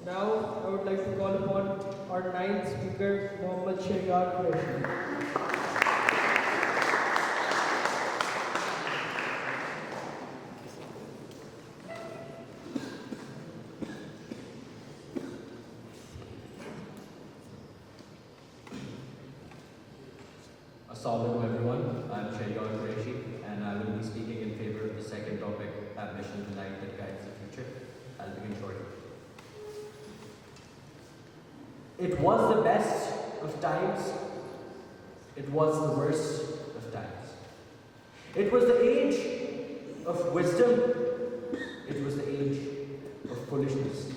Now, I would like to call upon our ninth speaker, Chiragh. Assalamu everyone, I'm Chiragh, and I will be speaking in favor of the second topic, ambition, the light that guides the future. I'll begin shortly. It was the best of times, it was the worst of times. It was the age of wisdom, it was the age of foolishness.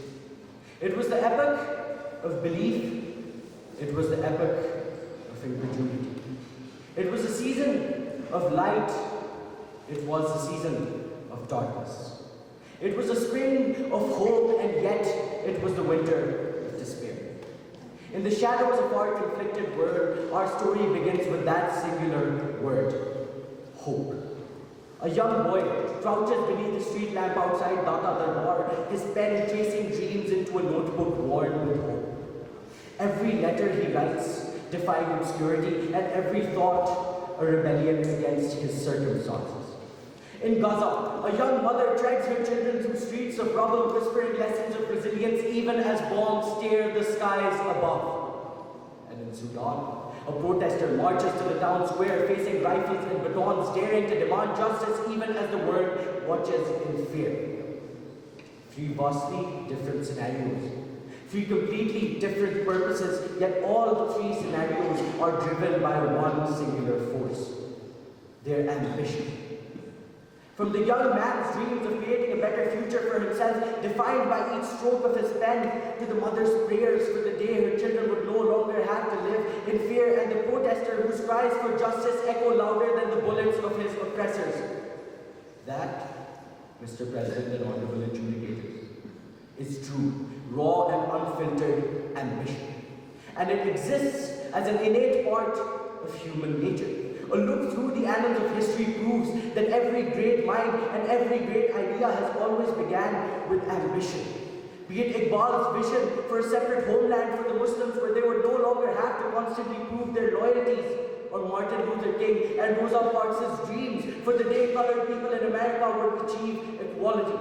It was the epoch of belief, it was the epoch of incredulity. It was a season of light, it was a season of darkness. It was a spring of hope, and yet it was the winter of despair. In the shadows of our conflicted world, our story begins with that singular word, hope. A young boy crouches beneath the street lamp outside Data Darbar, his pen tracing dreams into a notebook worn with hope. Every letter he writes defying obscurity, and every thought a rebellion against his circumstances. In Gaza, a young mother treads her children through streets of rubble, whispering lessons of resilience even as bombs tear the skies above. And in Sudan, a protester marches to the town square, facing rifles and batons, daring to demand justice even as the world watches in fear. Three vastly different scenarios. Three completely different purposes, yet all three scenarios are driven by one singular force, their ambition. From the young man's dreams of creating a better future for himself, defined by each stroke of his pen, to the mother's prayers for the day her children would no longer have to live in fear, and the protester whose cries for justice echo louder than the bullets of his oppressors. That, Mr. President and honorable adjudicators, is true, raw and unfiltered ambition. And it exists as an innate part of human nature. A look through the annals of history proves that every great mind and every great idea has always began with ambition. Be it Iqbal's vision for a separate homeland for the Muslims where they would no longer have to constantly prove their loyalties, or Martin Luther King and Rosa Parks' dreams for the day colored people in America would achieve equality.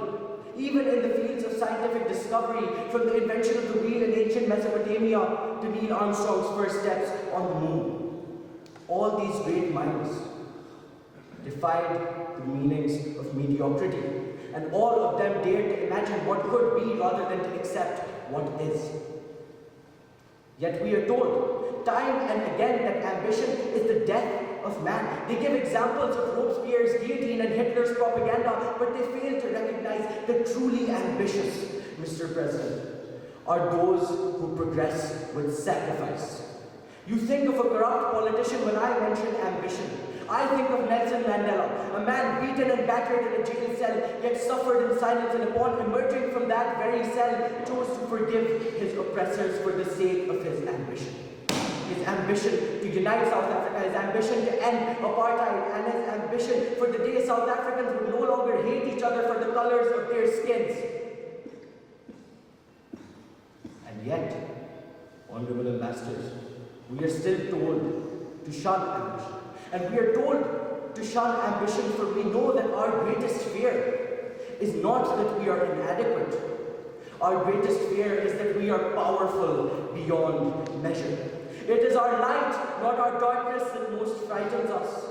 Even in the fields of scientific discovery, from the invention of the wheel in ancient Mesopotamia to Neil Armstrong's first steps on the moon. All these great minds defied the meanings of mediocrity, and all of them dared to imagine what could be rather than to accept what is. Yet we are told time and again that ambition is the death of man. They give examples of Robespierre's guillotine and Hitler's propaganda, but they fail to recognize that truly ambitious, Mr. President, are those who progress with sacrifice. You think of a corrupt politician when I mention ambition. I think of Nelson Mandela, a man beaten and battered in a jail cell, yet suffered in silence, and upon emerging from that very cell, chose to forgive his oppressors for the sake of his ambition. His ambition to unite South Africa, his ambition to end apartheid, and his ambition for the day South Africans would no longer hate each other for the colors of their skins. And yet, honorable ambassadors, we are still told to shun ambition. And we are told to shun ambition, for we know that our greatest fear is not that we are inadequate. Our greatest fear is that we are powerful beyond measure. It is our light, not our darkness, that most frightens us.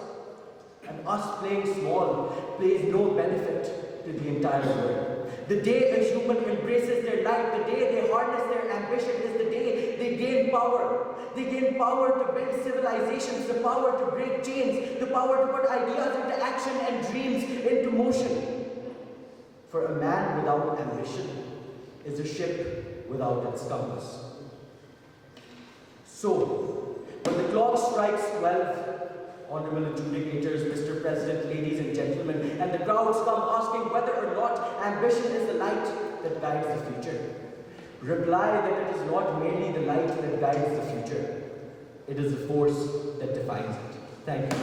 And us playing small plays no benefit to the entire world. The day a human embraces their light, the day they harness their ambition, is the day they gain power. They gain power to build civilizations, the power to break chains, the power to put ideas into action and dreams into motion. For a man without ambition is a ship without its compass. So, when the clock strikes 12, honorable adjudicators, Mr. President, ladies and gentlemen, and the crowds come asking whether or not ambition is the light that guides the future, reply that it is not merely the light that guides the future, it is the force that defines it. Thank you.